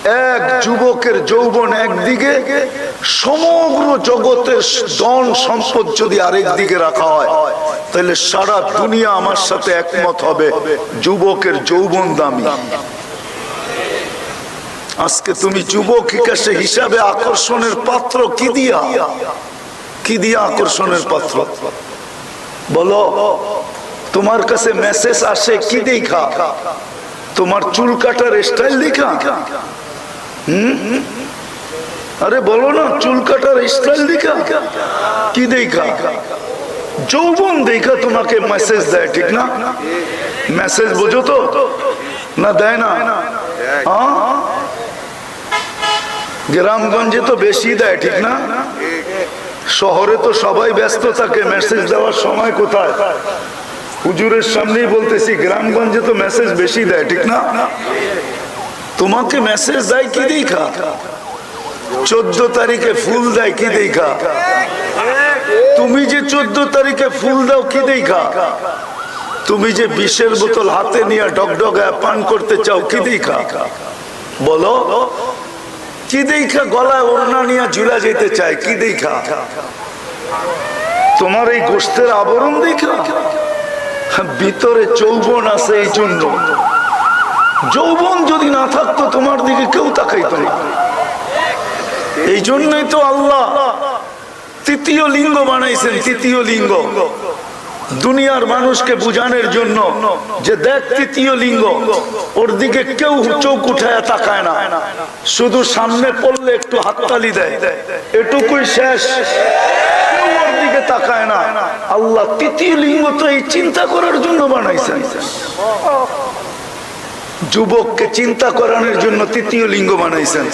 এক যুবকের যৌবন একদিকে, সমগ্র জগতের ধন সম্পদ যদি আরেক দিকে রাখা হয়, তাহলে সারা দুনিয়া আমার সাথে একমত হবে যুবকের যৌবন দামি। আজকে তুমি যুবক হিসাবে আকর্ষণের পাত্র কি দিয়া? কি দিয়া আকর্ষণের পাত্র বলো? তোমার কাছে মেসেজ আসে কি দেখা? তোমার চুল কাটার স্টাইল দেখা? আরে বলো না, চুল কাটার স্টাইল দেখা? কি দেখা? যৌবন দেখা তোমাকে মেসেজ দেয়, ঠিক না? মেসেজ বোঝো তো না? দেয় না? গ্রামগঞ্জে তো বেশি দেয়, ঠিক না? শহরে তো সবাই ব্যস্ত থাকে, মেসেজ দেওয়ার সময় কোথায়? হুজুরের সামনেই বলতেছি, গ্রামগঞ্জে তো মেসেজ বেশি দেয়, ঠিক না? তোমাকে মেসেজ দেয় কি দেখা? 14 তারিখে ফুল দেয় কি দেখা? তুমি যে 14 তারিখে ফুল দাও কি দেখা? তুমি যে বিষের বোতল হাতে নিয়ে ডগডগায় পান করতে চাও কি দেখা? বলো কি দেখা? গলায় ওড়না নিয়ে ঝুলা যেতে চায় কি দেখা? তোমার এই গোশতের আবরণ দেখা? ভিতরে যৌবন আছে, এই জন্য। যৌবন যদি না থাকতো তোমার দিকে কেউ তাকাইতো না। এই জন্যই তো আল্লাহ তৃতীয় লিঙ্গ বানাইছেন। তৃতীয় লিঙ্গ দুনিয়ার মানুষকে বুঝানোর জন্য যে দেখ তৃতীয় লিঙ্গ, ওর দিকে কেউ চোখ উঠায় তাকায় না, শুধু সামনে পড়লে একটু হাততালি দেয়, এটুকুই শেষ, কেউ ওর দিকে তাকায় না। আল্লাহ তৃতীয় লিঙ্গ তো এই চিন্তা করার জন্য বানাইছেন। যুবককে চিন্তা করানোর জন্য তৃতীয় লিঙ্গ বানাইছেন।